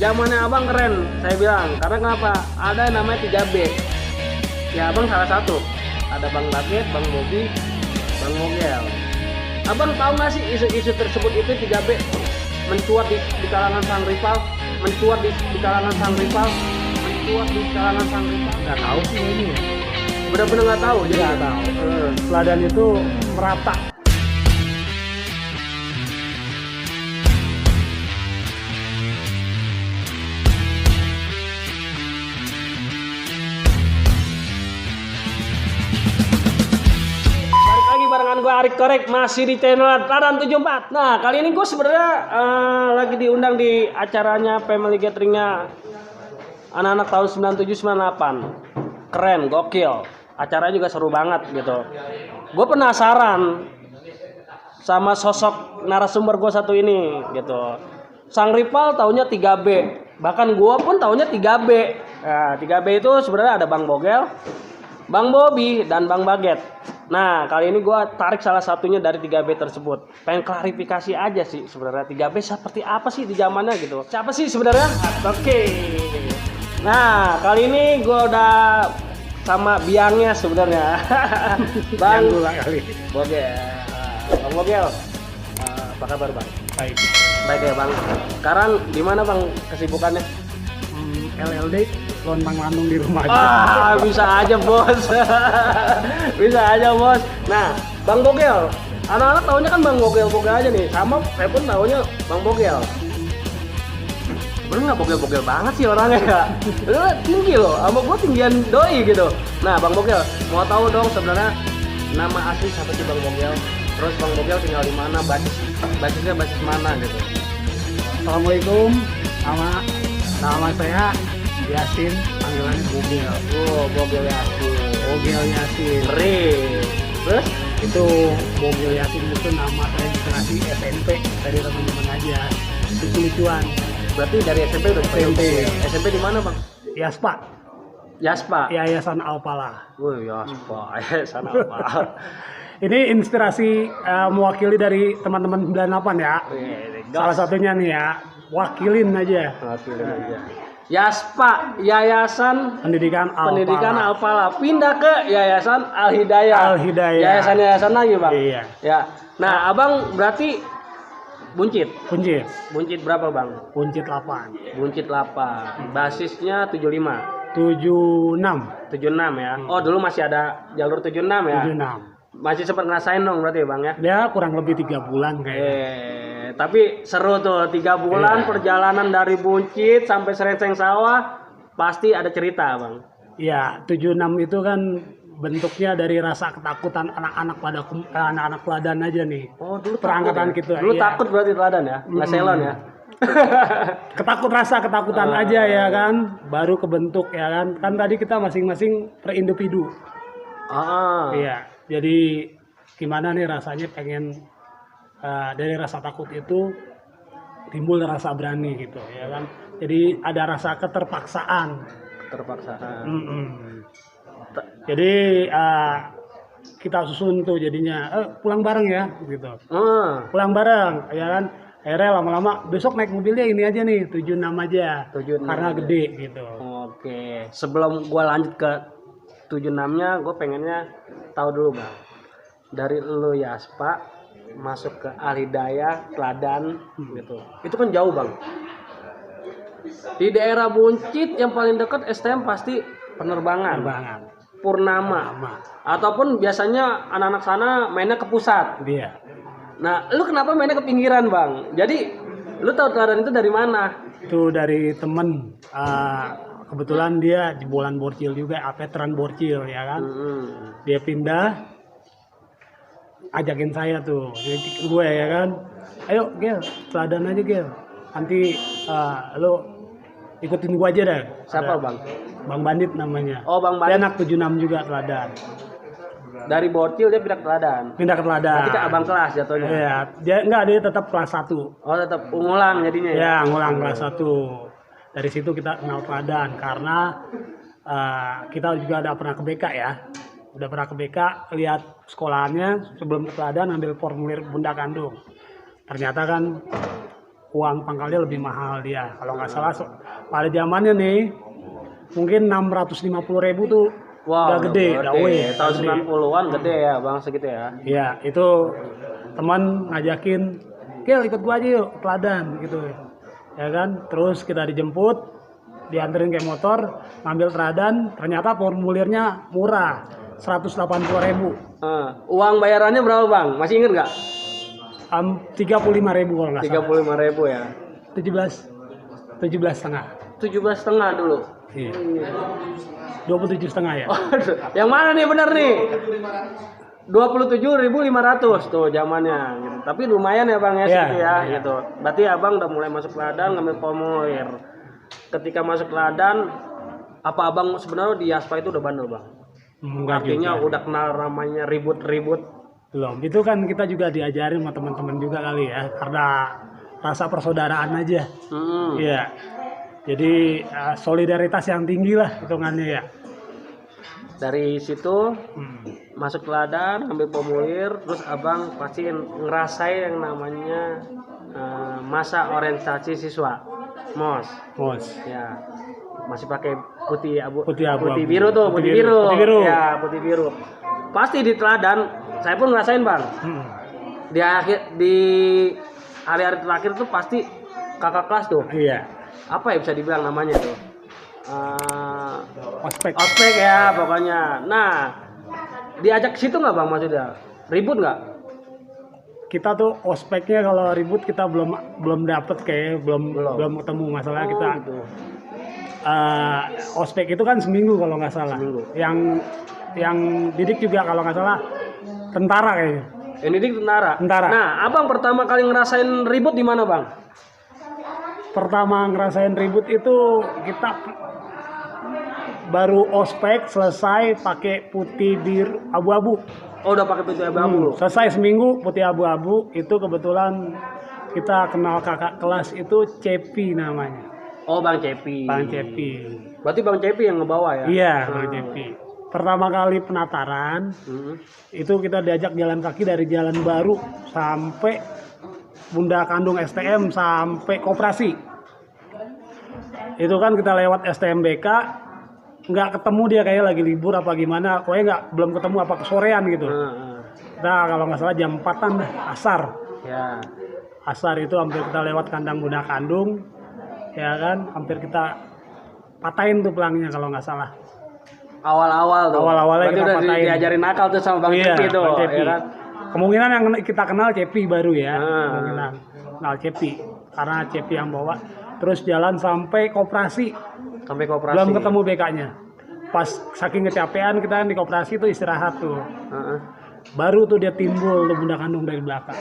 zamannya abang keren, saya bilang. Karena kenapa? Ada yang namanya 3B. Ya abang salah satu. Ada Bang Baget, Bang Bobi, Bang Mogel. Abang tahu nggak sih isu-isu tersebut itu 3B mencuat di kalangan sang rival, mencuat di kalangan sang rival, mencuat di kalangan sang rival. Nggak tahu sih ini. Benar-benar nggak tahu. Jadi Nggak tahu. Teladan itu merata. Balik lagi barengan gue Arik Korek, masih di channel Teladan 74. Nah kali ini gue sebenarnya lagi diundang di acaranya Family Gatheringnya anak-anak tahun 97-98. Keren, gokil. Acaranya juga seru banget gitu. Gue penasaran sama sosok narasumber gue satu ini gitu. Sang rival taunya 3B. Bahkan gue pun taunya 3B. Nah, 3B itu sebenarnya ada Bang Bogel, Bang Bobi, dan Bang Baget. Nah, kali ini gue tarik salah satunya dari 3B tersebut. Pengen klarifikasi aja sih sebenarnya 3B seperti apa sih di zamannya gitu. Siapa sih sebenarnya? Oke. Nah, kali ini gue udah sama biangnya sebenarnya. Bang Kali. Bogel. Bang Bogel. Apa kabar, Bang? Baik. Baik ya, Bang. Sekarang gimana, Bang, kesibukannya? LLD lontang lantung di rumah aja. Bisa aja bos. Bisa aja bos. Nah, Bang Bogel, anak-anak taunya kan Bang Bogel aja nih. Sama saya pun taunya Bang Bogel. Sebenarnya nggak bogel-bogel banget sih orangnya ya. Lu tinggi loh, sama gua tinggian doi gitu. Nah, Bang Bogel, mau tahu dong sebenarnya nama asli siapa sih Bang Bogel? Terus Bang Bogel tinggal di mana? Basisnya basis mana gitu? Assalamualaikum. Nama saya Yasin, panggilannya Bogel. Oh, Bogel Yasin. Bogel Yasin. Keren. Terus? Itu Bogel Yasin itu nama saya dikasih SMP dari teman-teman aja. Itu lucuan. Berarti dari SMP udah SMP. SMP di mana, Bang? Yaspa, Yaspa. Yayasan Alpala. Wih, Yaspa. Sana apa? Ini inspirasi mewakili dari teman-teman 98 ya. Salah satunya nih ya, wakilin aja. Yaspa, Yayasan Pendidikan Alpala. Pindah ke Yayasan Al-Hidayah. Al-Hidayah. Yayasan lagi, Bang. Iya. Ya. Nah, Abang berarti Buncit. Buncit. Buncit berapa, Bang? Buncit 8. Buncit 8. Basisnya 75. 76. 76 ya. Oh, dulu masih ada jalur 76 ya. 76. Masih sempat ngerasain dong berarti ya, Bang ya. Ya kurang lebih 3 bulan kayaknya. Tapi seru tuh 3 bulan perjalanan dari Buncit sampai Serengseng Sawah, pasti ada cerita, Bang. Iya, 76 itu kan bentuknya dari rasa ketakutan anak-anak pada anak-anak teladan aja nih. Oh, dulu perangkatan takut ya? gitu. Dulu iya. takut berarti teladan ya, nggak selon ya. Ketakutan aja ya kan, baru kebentuk ya kan. Kan tadi kita masing-masing per individu. Iya, jadi gimana nih rasanya pengen dari rasa takut itu timbul rasa berani gitu ya kan. Jadi ada rasa keterpaksaan. Jadi kita susun tuh jadinya pulang bareng ya gitu. Pulang bareng ya kan. Akhirnya lama-lama besok naik mobilnya ini aja nih 76 aja. 76 karena aja. Gede gitu. Oke. Sebelum gua lanjut ke 76-nya, gue pengennya tahu dulu, Bang. Dari lu Yaspa masuk ke Al-Hidayah, Teladan gitu. Itu kan jauh, Bang. Di daerah Buncit yang paling dekat STM pasti penerbangan. Purnama. Ataupun biasanya anak-anak sana mainnya ke pusat. Iya. Nah, lu kenapa mainnya ke pinggiran, Bang? Jadi, lu tahu Teladan itu dari mana? Itu dari temen. Kebetulan dia jebolan Borcil juga, veteran Borcil ya kan. Dia pindah, ajakin saya tuh, gue ya kan. Ayo Gel, Teladan aja Gel. Nanti lo ikutin gue aja dah. Siapa, Bang? Bang Bandit namanya. Oh, Bang Bandit. Dia anak 76 juga Teladan. Dari Borcil dia pindah ke Teladan. Pindah ke Teladan. Berarti kan abang kelas jatuhnya. Iya, dia tetap kelas 1. Oh, tetap ngulang jadinya ya. Ya, ngulang kelas 1. Dari situ kita kenal Teladan karena kita juga udah pernah ke BK ya. Udah pernah ke BK, lihat sekolahannya sebelum ke Teladan ambil formulir Bunda Kandung. Ternyata kan uang pangkalnya lebih mahal dia. Kalau nggak salah pada zamannya nih mungkin 650.000 tuh udah gede, udah weh. Tahun 90-an gede ya bang segitu ya. Iya, itu teman ngajakin, Gil ikut gua aja yuk ke Ladan gitu. Ya kan, terus kita dijemput, dianterin kayak motor, ngambil teladan, ternyata formulirnya murah, 180.000. Uang bayarannya berapa bang? Masih inget nggak? 35.000 kalau nggak salah. 35.000 ya. 17,5. 17,5 dulu. Iya. 27,5 ya. Oh, yang mana nih bener nih? 27.500 tuh zamannya gitu. Tapi lumayan ya bang ya, segitu ya gitu. Berarti abang udah mulai masuk ladang ngambil formulir. Ketika masuk ladang, apa abang sebenarnya di Yaspa itu udah bandel bang? Artinya udah kenal namanya ribut-ribut. Belum, itu kan kita juga diajarin sama teman-teman juga kali ya, karena rasa persaudaraan aja. Iya. Jadi solidaritas yang tinggi lah hitungannya ya. Dari situ masuk ke ladang, ambil formulir, terus abang pasti ngerasain yang namanya masa orientasi siswa, MOS. Ya, masih pakai putih biru tuh, putih biru. Ya, putih biru. Pasti di teladan, saya pun ngerasain bang. Di hari-hari terakhir tuh pasti kakak kelas tuh. Iya. Apa ya bisa dibilang namanya tuh? Ospek ya pokoknya. Nah, diajak ke situ nggak bang maksudnya? Ribut nggak? Kita tuh ospeknya kalau ribut kita belum dapet kayak belum ketemu masalah kita. Gitu. Ospek itu kan seminggu kalau nggak salah. Yang didik juga kalau nggak salah tentara kayaknya. Yang didik tentara. Nah, abang pertama kali ngerasain ribut di mana bang? Pertama ngerasain ribut itu kita baru ospek selesai pakai putih biru abu-abu. Oh udah pakai putih abu-abu. Selesai seminggu putih abu-abu itu kebetulan kita kenal kakak kelas itu Cepi namanya. Oh Bang Cepi. Berarti Bang Cepi yang ngebawa ya? Iya Bang Cepi. Pertama kali penataran itu kita diajak jalan kaki dari Jalan Baru sampai Bunda Kandung STM sampai Koperasi. Itu kan kita lewat STMBK, nggak ketemu dia kayak lagi libur apa gimana, pokoknya belum ketemu apa kesorean gitu. Nah kalau nggak salah jam 4-an asar. Ya. Asar itu hampir kita lewat kandang Bunda Kandung, ya kan, hampir kita patahin tuh pelangnya kalau nggak salah. Awal-awalnya kita patahin. Diajarin nakal tuh sama Bang Cepi tuh. Ya kan? Kemungkinan yang kita kenal Cepi baru ya, kemungkinan kenal Cepi karena Cepi yang bawa. Terus jalan sampai Koperasi. Belum ketemu BK-nya. Pas saking kecapean kita di Koperasi tuh istirahat tuh. Baru tuh dia timbul tuh Bunda Kandung dari belakang.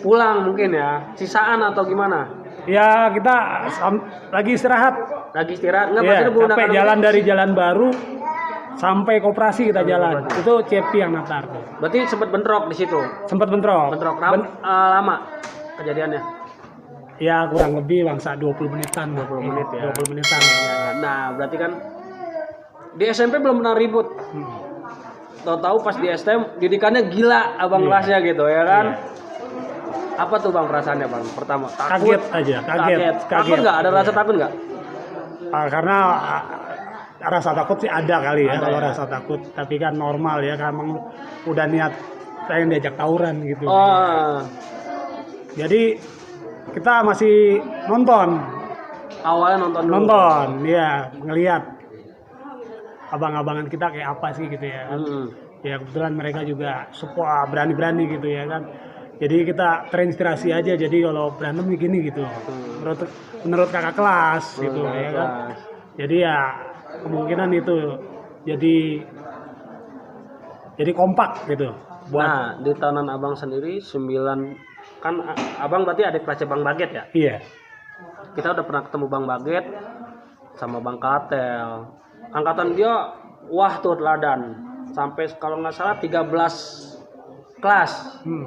Pulang mungkin ya, sisaan atau gimana? Ya kita lagi istirahat. Nggak ya, Bunda Kandung jalan dari Jalan Baru sampai Koperasi kita jalan. Itu Cepi yang natar tuh. Berarti sempat bentrok di situ. Bentrok. Lama kejadiannya. Ya kurang lebih bangsa 20 menitan. 20 menit ya. 20 menitan. Nah, berarti kan di SMP belum pernah ribut. Tahu-tahu pas di STM didikannya gila abang kelasnya gitu ya kan. Apa tuh bang perasaannya bang? Pertama takut. Kaget. Takut nggak? Ada rasa takut nggak? Karena rasa takut sih ada kali ya. Kalau rasa takut, tapi kan normal ya. Kan emang udah niat pengen diajak tawuran gitu. Jadi kita masih nonton. Awalnya nonton dulu. Ya, ngelihat abang-abangan kita kayak apa sih gitu ya kan. Ya kebetulan mereka juga suka berani-berani gitu ya kan. Jadi kita terinspirasi aja. Jadi kalau berantem gini gitu. Menurut kakak kelas gitu ya kan. Jadi ya kemungkinan itu jadi kompak gitu. Nah, di tahunan abang sendiri 9 kan abang berarti adik kelasnya Bang Baget ya? Iya. Kita udah pernah ketemu Bang Baget sama Bang Katel. Angkatan dia wah tuh teladan. Sampai kalau nggak salah 13 kelas.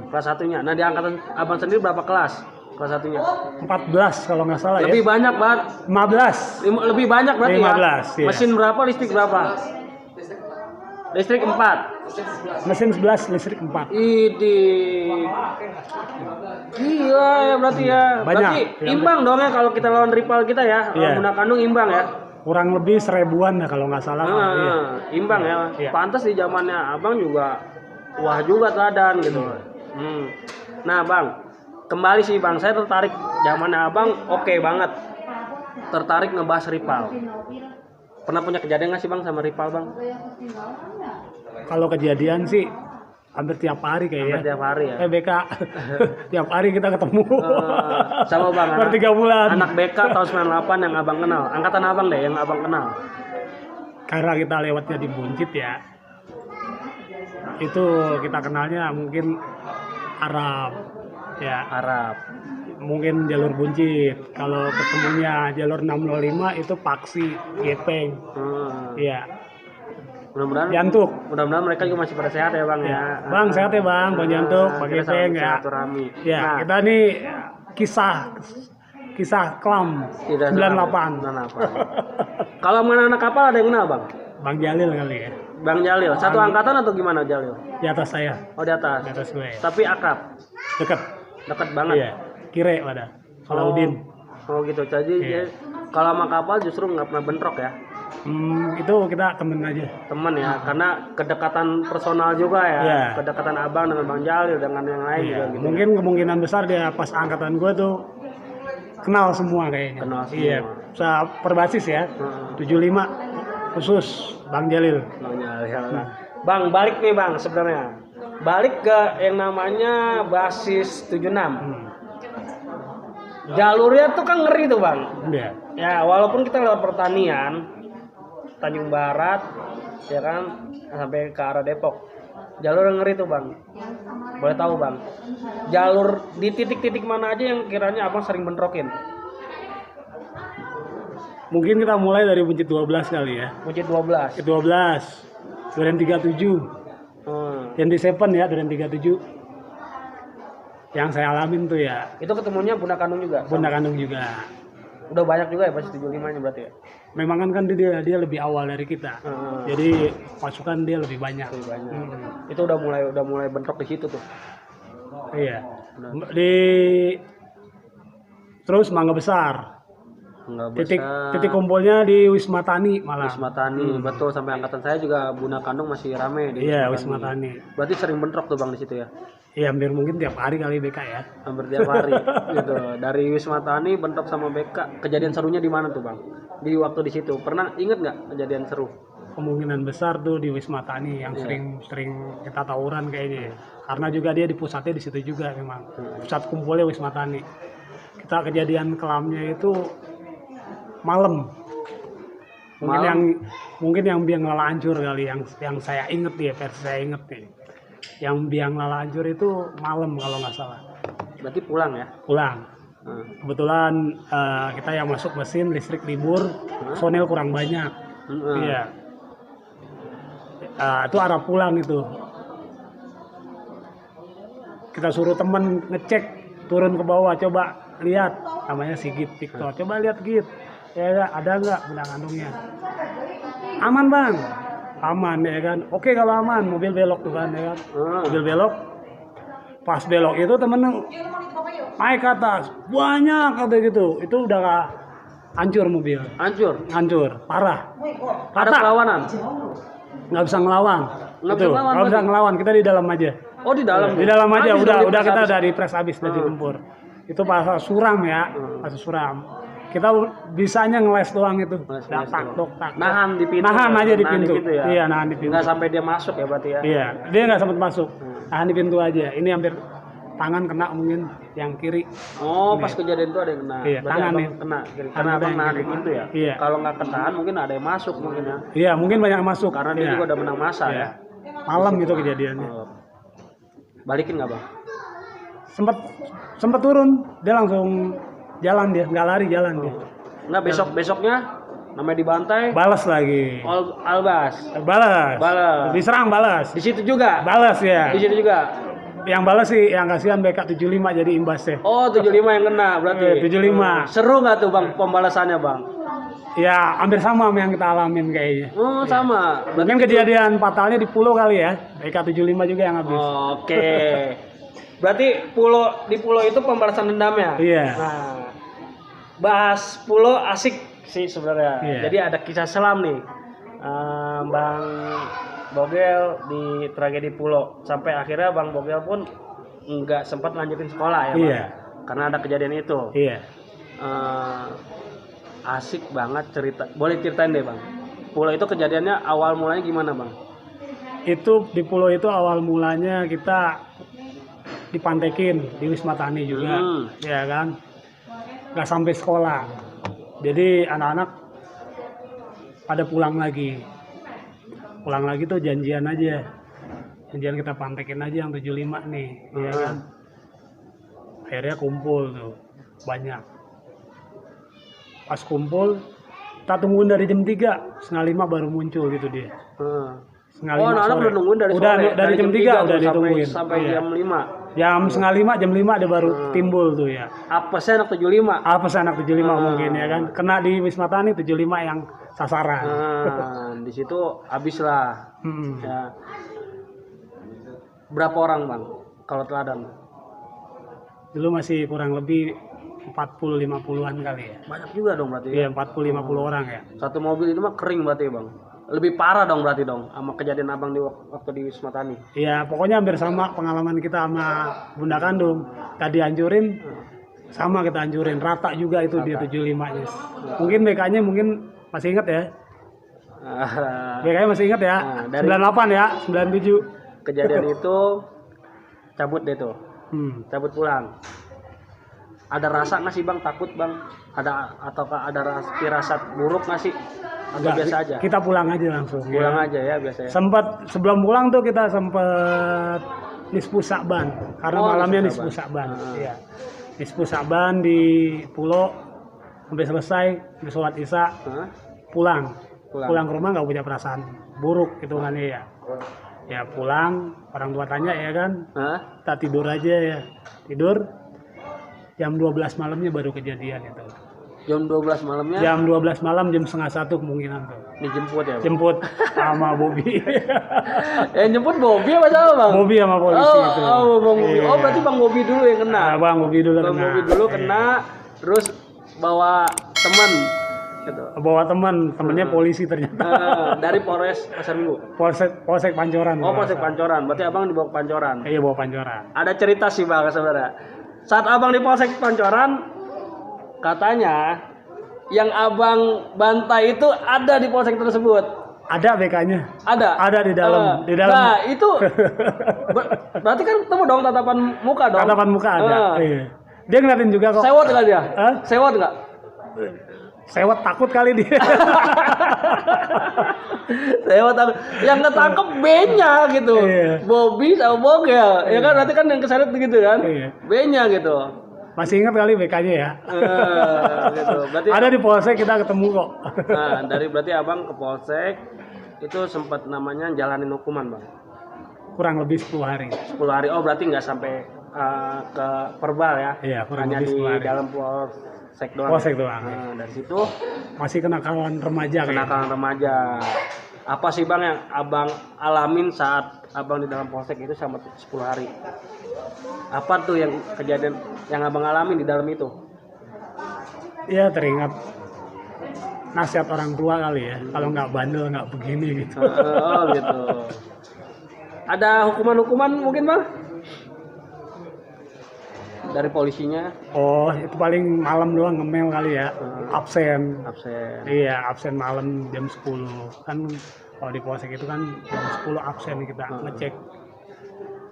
Kelas satunya. Nah, di angkatan abang sendiri berapa kelas? Kelas satunya? 14 kalau nggak salah. Lebih banyak banget. 15. Lebih banyak berarti 15, ya? Iya. Mesin berapa, listrik berapa? Listrik 4. Mesin 11, listrik 4. Idi. Gila ya berarti ya. Banyak. Berarti imbang dong ya kalau kita lawan rival kita ya. Iya. Bunda Kandung imbang ya. Kurang lebih 1000-an ya kalau nggak salah. Iya. Imbang ya. Iya. Pantas di zamannya Abang juga wah juga teladan gitu. Nah, Bang. Kembali sih Bang, saya tertarik zamannya Abang oke banget. Tertarik ngebahas rival. Pernah punya kejadian nggak sih Bang sama rival Bang? Kalau kejadian sih hampir tiap hari kayaknya. Hampir tiap hari ya. BK. Tiap hari kita ketemu. Sama Bang. Per 3 bulan. Anak BK tahun 98 yang Abang kenal. Angkatan Abang deh yang Abang kenal. Karena kita lewatnya di Buncit ya. Itu kita kenalnya mungkin Arab. Ya, Arab. mungkin jalur Buncit. Kalau ketemunya jalur 605 itu Paksi, Gepeng. Iya. Mudah-mudahan Jantuk. Mudah-mudahan mereka juga masih pada sehat ya Bang ya. Bang sehat ya Bang, Bang Jantuk, Bang Kita Gepeng ya. silaturahmi. Ya, Nah, kita nih kisah kelam tidak 98. Kalau mana anak kapal ada yang kenal Bang? Bang Jalil kali ya. Bang Jalil, satu angkatan atau gimana Jalil? Di atas saya, Oh di di atas. atas gue. Tapi akrab, Dekat. dekat banget. Iya. Kire pada. Salaudin. Oh gitu. Jadi Iya. kalau sama kapal justru nggak pernah bentrok ya, Itu kita temen aja. teman ya. Karena kedekatan personal juga ya. Iya. Kedekatan Abang dengan Bang Jalil dengan yang lain Iya. juga gitu. Mungkin kemungkinan besar dia pas angkatan gue tuh kenal semua kayaknya. Kenal semua. Iya. Perbasis ya. 75 khusus Bang Jalil. Bang Jalil. Bang balik nih Bang sebenarnya. Balik ke yang namanya basis 76. Jalurnya tuh kan ngeri tuh Bang. Iya. Ya walaupun kita lewat pertanian, Tanjung Barat, ya kan sampai ke arah Depok. Jalur yang ngeri tuh Bang. Boleh tahu Bang? Jalur di titik-titik mana aja yang kiranya Abang sering bentrokin? Mungkin kita mulai dari Buncit 12 kali ya. Buncit 12. Ke 12. Duren 37. Yang di Seven ya, Duren 37. Yang saya alamin tuh ya. Itu ketemunya Bunda Kandung juga. Bunda Kandung juga. Udah banyak juga ya pas 75-nya berarti ya. Memang kan dia lebih awal dari kita. Jadi pasukan dia lebih banyak. Lebih banyak. Itu udah mulai bentrok di situ tuh. Iya. Terus Mangga Besar. Titik kumpulnya di Wisma Tani malah. Wisma Tani, betul, sampai angkatan saya juga Bunda Kandung masih rame di Iya, Wisma Tani. Berarti sering bentrok tuh Bang di situ ya. Iya, hampir mungkin tiap hari kali BK ya. Hampir tiap hari gitu. Dari Wisma Tani bentrok sama BK. Kejadian serunya di mana tuh Bang? Di waktu di situ. Pernah inget nggak kejadian seru? Kemungkinan besar tuh di Wisma Tani yang sering kita tawuran kayaknya ya. Karena juga dia di pusatnya di situ juga memang. Pusat kumpulnya Wisma Tani. Kita kejadian kelamnya itu malam. Mungkin yang biang lala hancur kali yang saya inget ya, versi saya inget nih. Yang biang lala hancur itu malam kalau nggak salah. Berarti pulang ya? Pulang. Kebetulan kita yang masuk mesin listrik libur, personil kurang banyak. Iya. Itu arah pulang itu. Kita suruh temen ngecek, turun ke bawah, coba lihat, namanya Sigit Victor. Coba lihat Git. Ya ada nggak Bunda Kandungnya? Aman Bang. Aman ya kan. Oke kalau aman, mobil belok tuh kan ya kan. Mobil belok. Pas belok itu temen naik ke atas. Banyak kata gitu. Itu udah hancur mobil. Hancur, parah. Ada perlawanan? Nggak bisa ngelawan. Nggak bisa ngelawan. Kita di dalam aja. Oh di dalam? Di dalam aja. Udah kita dari pres habis dari tempur. Itu pas suram ya. Pas suram. Kita bisanya ngeles doang itu. Tak. Nahan di pintu. Nahan aja di pintu. Ya? Iya, nahan di pintu. Nggak sampai dia masuk ya berarti ya? Iya, dia nggak sempat masuk. Nahan di pintu aja. Ini hampir tangan kena mungkin yang kiri. Oh, pas kejadian itu ada yang kena. Iya, berarti tangan abang nih. kena. Karena abang nahan di pintu ya? Iya. Kalau nggak ketahan mungkin ada yang masuk mungkin ya? Iya, mungkin banyak masuk. Karena dia juga udah menang masa Iya. ya? Malam itu kejadiannya. Balikin nggak bang? Sempet turun, dia langsung jalan dia, nggak lari jalan dia. Nggak besoknya namanya dibantai. Balas lagi. Albas. Balas. Diserang balas. Di situ juga. Balas ya. Di situ juga. Yang balas sih yang kasihan BK 75 jadi imbasnya. Oh 75 yang kena berarti. 75. Seru nggak tuh bang pembalasannya bang? Ya hampir sama sama yang kita alamin kayaknya. Oh sama. Mungkin kejadian fatalnya di pulau kali ya. BK75 juga yang habis. Oke. Berarti di pulau itu pembalasan dendamnya. Iya. Nah, bahas pulau asik sih sebenarnya. Iya. Jadi ada kisah selam nih, Bang Bogel di tragedi pulau. Sampai akhirnya Bang Bogel pun nggak sempat lanjutin sekolah ya, Bang. Iya. Karena ada kejadian itu. Iya. Asik banget cerita. Boleh ceritain deh, Bang. Pulau itu kejadiannya awal mulanya gimana, Bang? Itu di pulau itu awal mulanya kita dipantekin di Wisma Tani juga, ya kan? Nggak sampai sekolah. Jadi anak-anak pada pulang lagi. Pulang lagi tuh janjian aja. Janjian kita pantekin aja yang 75 nih, ya kan? Akhirnya kumpul tuh banyak. Pas kumpul, kita tungguin dari jam 3, setengah 5 baru muncul gitu dia. Setengah 5 anak-anak sore. udah nungguin dari udah, sore. dari jam 3 udah ditungguin. Sampai Iya. jam 5. Jam setengah 5, jam 5 dia baru timbul tuh ya. Apa sih anak 75? Apa sih anak 75 mungkin ya kan? Kena di Wisma Tani 75 yang sasaran. Di situ habis lah. Ya. Berapa orang, Bang? Kalau teladan? Dulu masih kurang lebih 40-50-an kali ya. Banyak juga dong berarti. Iya, 40-50 orang ya. Satu mobil itu mah kering berarti, Bang. Lebih parah dong berarti dong sama kejadian Abang di waktu di Wisma Tani. Iya, pokoknya hampir sama pengalaman kita sama Bunda Kandung. Tadi hancurin sama kita hancurin, rata juga itu dia 75-nya. Mungkin BK-nya mungkin masih ingat ya. BK-nya masih ingat ya. Dari 98 ya, 97. Kejadian itu cabut deh tuh. Cabut pulang. Ada rasa nggak sih, Bang? Takut, Bang? Ataukah ada firasat buruk nggak sih? Atau biasa aja? Kita pulang aja langsung. Pulang aja ya biasanya. Sebelum pulang tuh kita sempat Nisfu Sa'ban. Karena malamnya Nisfu Sa'ban. Iya. Nisfu Sa'ban di pulau sampai selesai, sampai sholat Isya, pulang ke rumah nggak punya perasaan buruk gitu kan ya. Ya pulang, orang tua tanya ya kan, kita tidur aja ya. Tidur, jam 12 malamnya baru kejadian itu. Jam 12 malamnya? Jam 12 malam, jam setengah 1 kemungkinan tuh. Dijemput ya, Bang? Jemput sama Bobby. Jemput Bobby apa sama, Bang? Bobby sama polisi itu. Bang Bobby. Oh, berarti Bang Bobby dulu yang kena. Bang Bobby dulu Bang kena. Bobby dulu kena, terus bawa teman gitu. Bawa temennya polisi ternyata. Dari Polres Pasar Minggu. Polsek Pancoran. Oh, Polsek Pancoran. Berarti Abang dibawa ke Pancoran. Iya, bawa Pancoran. Ada cerita sih, Bang, sebenarnya. Saat Abang di Polsek Pancoran, katanya yang Abang bantai itu ada di polsek tersebut. Ada BK-nya. Ada di dalam. Nah, itu berarti kan ketemu dong tatapan muka dong. Tatapan muka ada. Iya. Dia ngeliatin juga kok. Sewot nggak dia? Sewot nggak? Sewot takut kali dia. Sewot takut. Yang ketangkep B-nya gitu. Iya. Bobby sama Bogel. Ya kan berarti kan yang keseret begitu kan? Iya. B-nya gitu. Masih ingat kali BK-nya ya. Gitu. Berarti ada di polsek kita ketemu kok. Nah, berarti Abang ke polsek itu sempat namanya jalanin hukuman, Bang. Kurang lebih 10 hari. 10 hari. Oh, berarti nggak sampai ke verbal ya. Iya, kurang hanya lebih 10 di hari. dalam polsek doang. Polsek doang. Nah, dari situ masih kenakalan remaja kenakalan remaja. Apa sih, Bang, yang Abang alamin saat Abang di dalam polsek itu selama 10 hari? Apa tuh yang kejadian yang Abang alamin di dalam itu? Iya, teringat nasihat orang tua kali ya. Kalau nggak bandel nggak begini gitu. Oh, gitu. Ada hukuman-hukuman mungkin, Bang? Dari polisinya? Oh, itu paling malam doang ngemel kali ya. Absen. Iya, absen malam jam 10. Kan kalau di polsek itu kan jam 10 absen kita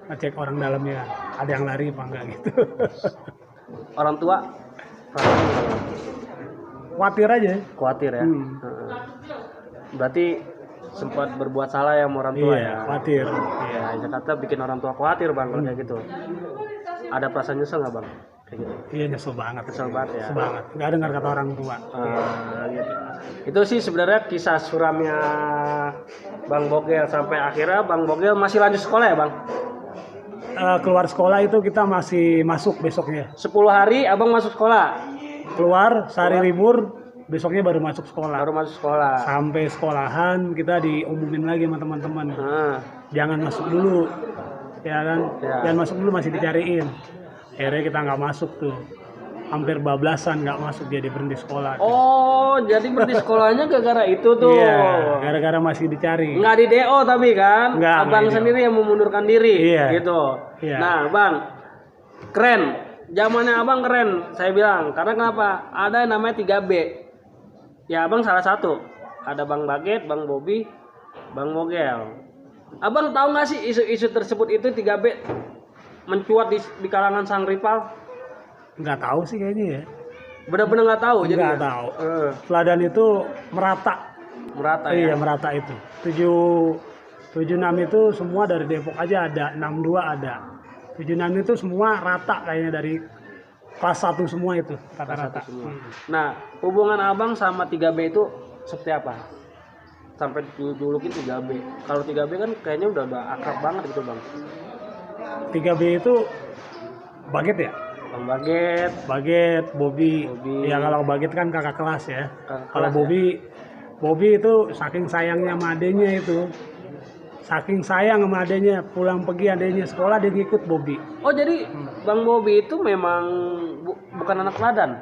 ngecek orang dalamnya. Ada yang lari apa enggak gitu. Orang tua? Khawatir aja. Khawatir ya? Berarti sempat berbuat salah ya sama orang tua ya? Khawatir. Iya, Jakarta bikin orang tua khawatir, Bang, kalau kayak gitu. Ada perasaan nyesel nggak, Bang? Kayak gitu. Iya, nyesel banget. Nyesel banget ya? Nyesel banget. Nggak dengar kata orang tua. Gitu. Itu sih sebenarnya kisah suramnya Bang Bogel. Sampai akhirnya Bang Bogel masih lanjut sekolah ya, Bang? Keluar sekolah itu kita masih masuk besoknya. 10 hari Abang masuk sekolah? Keluar, sehari libur, besoknya baru masuk sekolah. Baru masuk sekolah. Sampai sekolahan kita diumumin lagi sama teman-teman. Jangan masuk dulu, ya kan? Jangan masuk dulu, masih dicariin. Akhirnya kita nggak masuk tuh. Hampir bablasan nggak masuk, jadi berhenti sekolah. Oh, jadi berhenti sekolahnya gara-gara itu tuh. Iya, gara-gara masih dicari. Nggak di DO tapi kan? Nggak, abang sendiri yang memundurkan diri. Iya. Gitu. Iya. Nah, Bang, keren. Zamannya abang keren, saya bilang. Karena kenapa? Ada yang namanya 3B. Ya, abang salah satu. Ada Bang Baget, Bang Bobby, Bang Mogel. Abang tahu nggak sih isu-isu tersebut itu 3B mencuat di kalangan sang rival? Nggak tahu sih kayaknya ya. Benar-benar nggak tahu. Nggak tahu. Teladan itu merata. Merata Iya, ya. merata itu. 76 itu semua dari Depok aja ada, 62 ada. 76 itu semua rata kayaknya dari kelas 1 semua itu rata-rata. Nah, hubungan abang sama 3B itu seperti apa? Sampai dijulukin 3B. Kalau 3B kan kayaknya udah akrab banget gitu, Bang. 3B itu Baget ya? Bang Baget, Bobby. Ya kalau Baget kan kakak kelas ya. Kalau kelas Bobby itu saking sayangnya sama adenya itu. Saking sayang sama adenya, pulang pergi adenya sekolah dia ikut Bobby. Oh, jadi Bang Bobby itu memang bukan anak teladan.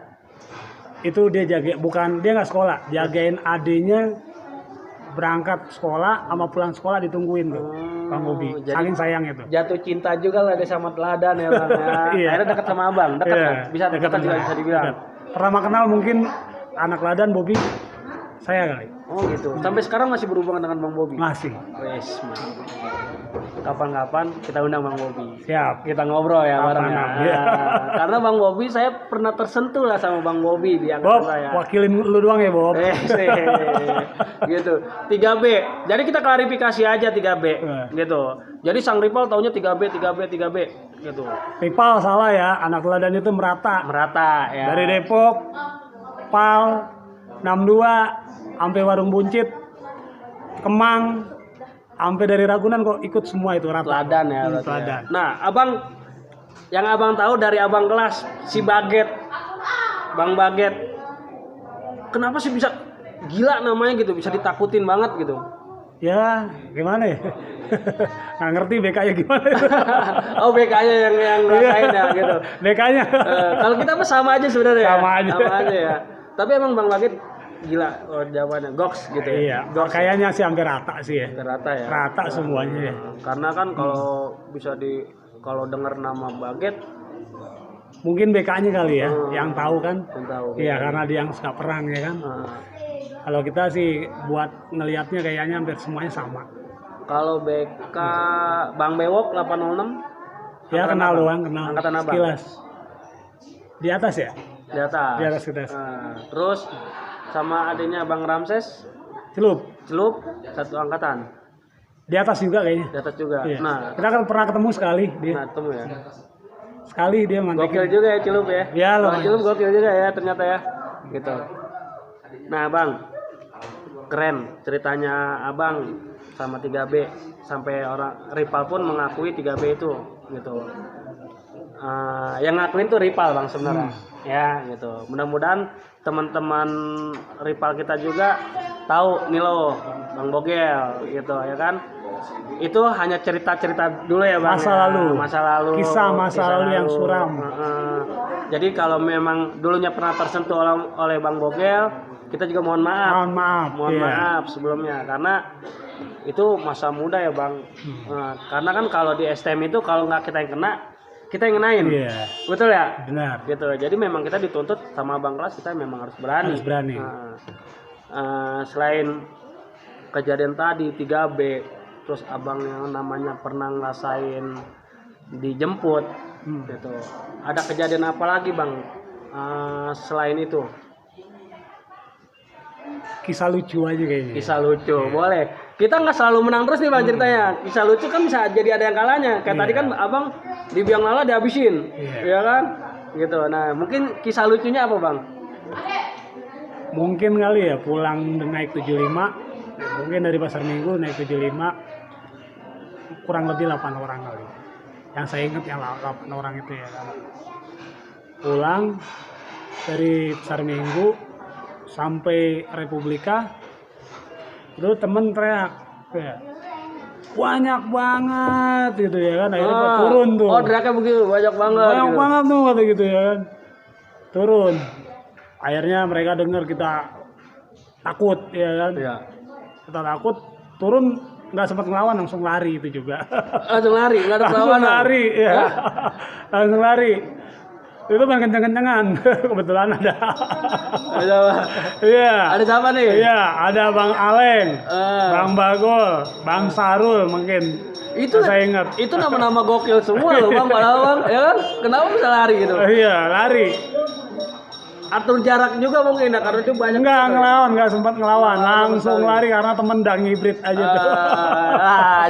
Itu dia dia nggak sekolah, jagain adenya berangkat sekolah sama pulang sekolah ditungguin tuh. Bang Bobby, saking sayang itu. Jatuh cinta juga lah dia sama teladan ya, Bang. Ya. Iya. Akhirnya dekat sama abang, dekat Iya, kan? Bisa dekat juga bisa dibilang. Dekat. Pertama kenal mungkin anak teladan Bobby saya kali. Oh gitu. Sampai sekarang masih berhubungan dengan Bang Bobby? Masih. Wes, kapan-kapan kita undang Bang Bobby. Siap. Kita ngobrol ya bareng. Iya. Karena Bang Bobby saya pernah tersentuh lah sama Bang Bobby di angkatan Bob, saya. wakilin lu doang ya, Bob. Gitu. 3B. Jadi kita klarifikasi aja 3B. Gitu. Jadi sang rival taunya 3B gitu. Rival salah ya, anak teladan itu merata. Merata ya. Dari Depok, PAL, 62 sampai Warung Buncit, Kemang, sampai dari Ragunan kok ikut semua itu rata. Teladan ya, teladan. Ya. Nah, yang abang tahu dari abang kelas si Baget, Bang Baget, kenapa sih bisa gila namanya gitu, bisa ditakutin banget gitu? Ya, gimana ya? Nggak ngerti BK-nya gimana. Oh, BK-nya yang ngerasain ya gitu. BK-nya. Kalau kita mah sama aja sebenarnya. Sama aja ya. Tapi emang Bang Baget gila jawabannya goks gitu ya. Iya, kayaknya sih hampir rata sih ya. Rata ya. Rata semuanya ya. Karena kan kalau dengar nama Baget mungkin BK-nya kali ya, yang tahu kan. Yang tahu. Iya, karena dia yang suka perang ya kan. Kalau kita sih buat ngelihatnya kayaknya hampir semuanya sama. Kalau BK Bang Bewok 806 ya kenal doang, kenal angkatan abang. Sekilas. Di atas ya? Di atas. Di atas kita. Terus sama adiknya Bang Ramses Celup satu angkatan. Di atas juga kayaknya. Di atas juga. Iya. Nah, kita kan pernah ketemu sekali dia. Nah, ketemu ya. Sekali dia mantekin. Gokil juga ya Celup ya. Ya loh. Celup gokil juga ya ternyata ya. Gitu. Nah, Bang. Keren ceritanya Abang sama 3B sampai orang rival pun mengakui 3B itu gitu. Yang ngakuin tuh rival Bang sebenarnya. Ya, gitu. Mudah-mudahan teman-teman rival kita juga tahu nih loh Bang Bogel gitu ya kan. Itu hanya cerita-cerita dulu ya Bang. Masa lalu. Kisah lalu yang suram. Jadi kalau memang dulunya pernah tersentuh oleh Bang Bogel, kita juga mohon maaf. Mohon maaf sebelumnya karena itu masa muda ya Bang. Karena kan kalau di STM itu kalau nggak kita yang kena, kita yang ngenain. Betul ya? Benar. Gitu. Jadi memang kita dituntut sama Bang kelas, kita memang harus berani. Selain kejadian tadi 3B, terus abang yang namanya pernah ngerasain dijemput gitu. Ada kejadian apa lagi Bang selain itu? Kisah lucu aja kayaknya. Kisah lucu, boleh. Kita nggak selalu menang terus nih Bang ceritanya. Kisah lucu kan bisa jadi ada yang kalahnya. Kayak tadi kan abang di biang lala dihabisin, ya kan? Gitu. Nah mungkin kisah lucunya apa Bang? Mungkin kali ya pulang naik 75, mungkin dari Pasar Minggu naik 75, kurang lebih 8 orang kali. Yang saya ingat yang 8 orang itu ya kan. Pulang dari Pasar Minggu sampai Republika itu temen teriak ya, banyak banget gitu ya kan, akhirnya turun tuh. Oh teriaknya begitu, banyak banget gitu. Tuh kata gitu ya kan, turun. Akhirnya mereka dengar kita takut ya kan, kita takut, turun, nggak sempat ngelawan, langsung lari itu juga. Langsung lari, nggak ada perlawanan. Langsung lari ya. Langsung lari. Itu main kenceng-kencengan. Kebetulan ada. Ada apa? Iya. Ada siapa nih? Iya, ada Bang Aleng, Bang Bagol, Bang Sarul mungkin. Itu saya ingat. Itu nama-nama gokil semua loh Bang, padahal Bang, ya kan? Kenapa bisa lari gitu? Iya, lari. Atur jarak juga mungkin ya, karena itu banyak. Nggak sempat ngelawan, langsung lari karena temen udah ngibrit aja tuh.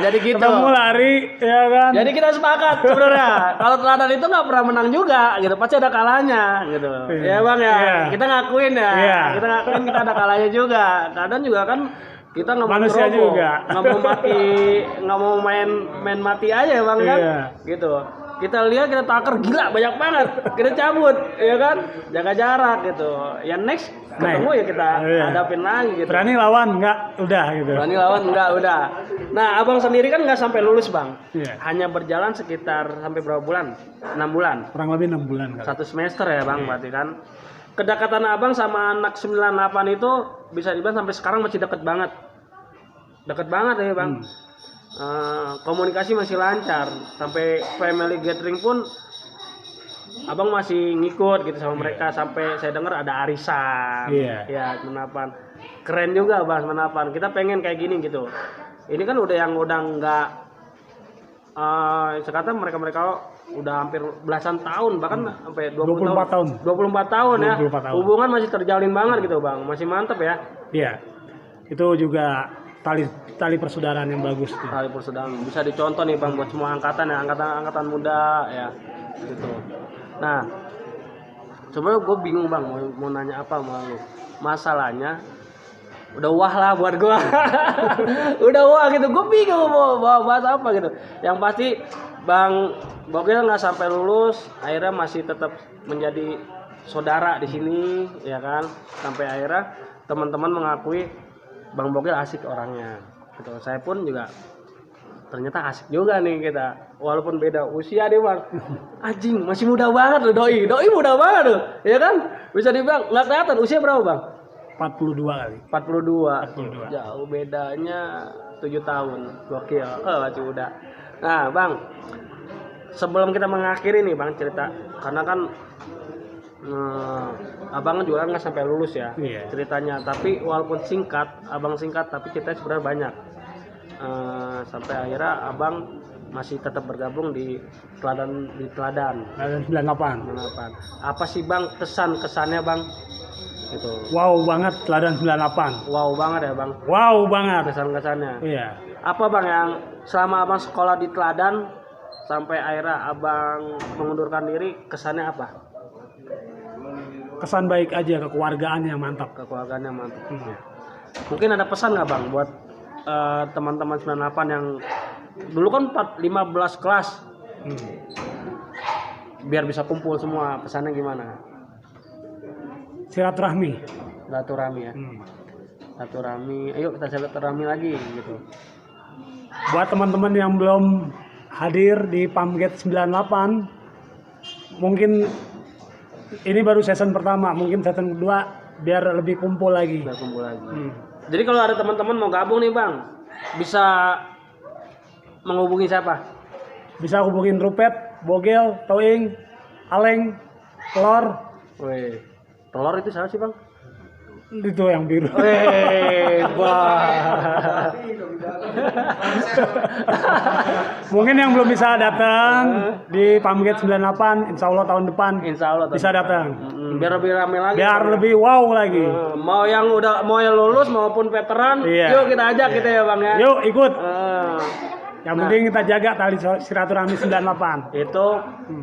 Jadi gitu. Ketemu lari, ya kan. Jadi kita sepakat sebenarnya, kalau teladan itu nggak pernah menang juga, gitu. Pasti ada kalahnya, gitu. Ya Bang ya. Kita ngakuin ya. Kita ngakuin kita ada kalahnya juga. Kadang juga kan kita nggak mau manusia juga, nggak mau main mati aja ya Bang kan, gitu. Kita lihat, kita taker, gila banyak banget, kita cabut, ya kan, jaga jarak gitu. Ya next ketemu ya kita hadapin lagi gitu. Berani lawan nggak, udah gitu. Berani lawan nggak, udah. Nah abang sendiri kan nggak sampai lulus Bang, hanya berjalan sekitar sampai berapa bulan? 6 bulan. Kurang lebih 6 bulan. Kan? 1 semester ya Bang, berarti kan. Kedekatan abang sama anak 98 itu bisa dibilang sampai sekarang masih deket banget ya Bang. Komunikasi masih lancar, sampai family gathering pun abang masih ngikut gitu sama mereka, sampai saya dengar ada arisan, ya 98, keren juga Bang 98. Kita pengen kayak gini gitu. Ini kan udah nggak, sekarang mereka udah hampir belasan tahun, bahkan sampai 24 tahun. 24 tahun ya. 24 tahun. Hubungan masih terjalin banget gitu Bang, masih mantep ya. Iya, itu juga tali persaudaraan yang bagus tuh. Tali persaudaraan bisa dicontoh nih Bang buat semua angkatan ya, angkatan muda ya gitu. Nah sebenarnya gue bingung Bang mau nanya apa sama lu. Masalahnya udah wah lah buat gue. Udah wah gitu, gue bingung mau bahas apa gitu. Yang pasti Bang Bogel nggak sampai lulus, akhirnya masih tetap menjadi saudara di sini ya kan, sampai akhirnya teman-teman mengakui Bang Bogel asik orangnya gitu. Saya pun juga ternyata asik juga nih kita, walaupun beda usia deh Bang. Anjing masih muda banget loh doi muda banget loh ya kan, bisa dibilang nggak kelihatan. Usia berapa Bang? 42 kali. 42. Jauh bedanya 7 tahun, gokil. Masih muda. Nah Bang, sebelum kita mengakhiri nih Bang cerita, karena kan abang juga nggak sampai lulus ya ceritanya, tapi walaupun abang singkat tapi ceritanya sebenarnya banyak. Sampai akhirnya abang masih tetap bergabung di teladan 98. Apa sih Bang kesannya Bang gitu? Wow banget teladan 98. Wow banget ya Bang. Wow banget kesannya. Iya. Apa Bang yang selama abang sekolah di teladan sampai akhirnya abang mengundurkan diri, kesannya apa? Kesan baik aja, kekeluargaannya mantap. Mungkin ada pesan nggak Bang buat teman-teman 98 yang dulu kan 15 kelas, biar bisa kumpul semua, pesannya gimana? Silaturahmi ya. Silaturahmi, ayo kita silaturahmi lagi gitu. Buat teman-teman yang belum hadir di Pamget 98, mungkin ini baru season pertama, mungkin season kedua biar lebih kumpul lagi. Jadi kalau ada teman-teman mau gabung nih Bang, bisa menghubungi siapa? Bisa hubungin Rupet, Bogel, Toing, Aleng, Telor. Telor itu siapa sih Bang? Itu yang biru. Mungkin yang belum bisa datang di Pamget 98, insya Allah tahun depan bisa datang. Biar lebih ramai lagi. Biar lebih wow lagi. Mau yang lulus maupun veteran, yuk kita ajak kita ya Bang ya. Yuk ikut. Yang penting kita jaga tali silaturahmi 98. Itu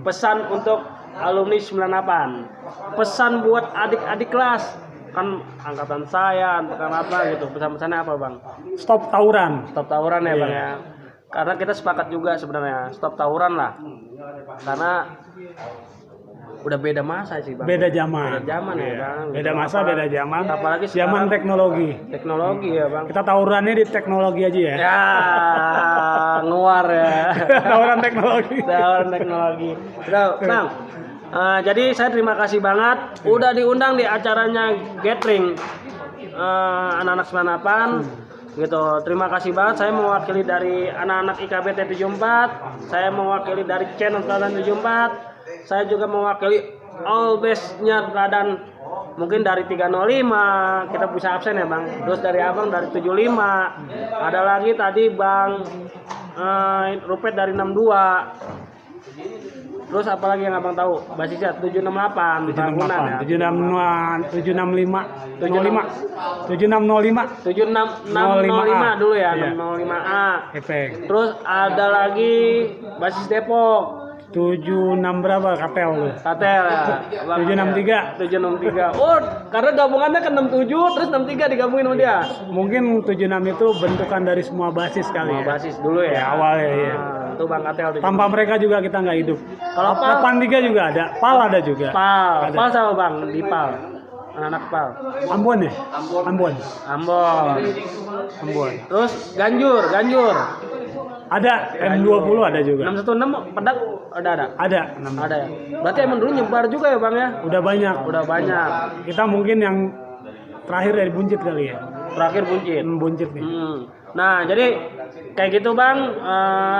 pesan untuk alumni 98. Pesan buat adik-adik kelas. Kan angkatan saya, angkatan apa gitu. Pesan-pesannya apa Bang? Stop tawuran ya Bang ya. Karena kita sepakat juga sebenarnya, stop tawuran lah. Karena udah beda masa sih bang. Beda zaman. Beda zaman ya Iya. bang. Beda Gitu. masa, beda zaman. Apalagi zaman sekarang teknologi. teknologi ya bang. Kita tawurannya di teknologi aja ya. Ya nguar ya. Tawuran teknologi. Tawuran teknologi. Udah bang. Jadi saya terima kasih banget udah diundang di acaranya Gathering anak-anak 98 gitu. Terima kasih banget, saya mewakili dari anak-anak IKBT 74, saya mewakili dari channel Teladan 74, saya juga mewakili Always-nya Teladan mungkin dari 305 kita bisa absen ya bang, terus dari abang dari 75, ada lagi tadi bang Rupet dari 62. Terus apa lagi yang abang tahu? Basisnya 768, bangunan ya. 765 dulu ya, Iya. 605A. Efek. Terus ada lagi basis Depok. 76 berapa kapel lu? Katel ya. 763. 763. Oh, karena gabungannya ke 67 terus 63 digabungin sama dia. Mungkin 76 itu bentukan dari semua basis kali Sama ya. basis dulu ya. Ya, awalnya ya. Itu Bang Katel. Tanpa mereka juga kita nggak hidup. Kalau Pal? 83 juga ada, Pal ada juga. Pal, Ada. Pal sama Bang, di Pal. Anak-anak Pal. Ambon ya? Ambon. Ambon. Terus Ganjur. Ada M20 ada juga. 616 pedak ada. Ada. Ada ya. Berarti emang dulu nyebar juga ya Bang ya? Udah banyak. Udah banyak. Kita mungkin yang terakhir dari Buncit kali ya. Terakhir Buncit. Buncit nih. Nah, jadi kayak gitu Bang.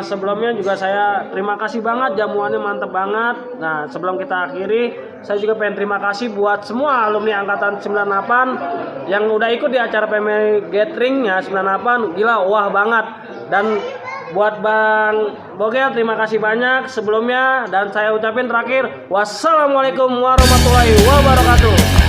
Sebelumnya juga saya terima kasih banget, jamuannya mantep banget. Nah, sebelum kita akhiri, saya juga pengen terima kasih buat semua alumni angkatan 98 yang udah ikut di acara PMI Gathering ya 98. Gila, wah banget. Dan buat Bang Bogel terima kasih banyak sebelumnya, dan saya ucapin terakhir wassalamualaikum warahmatullahi wabarakatuh.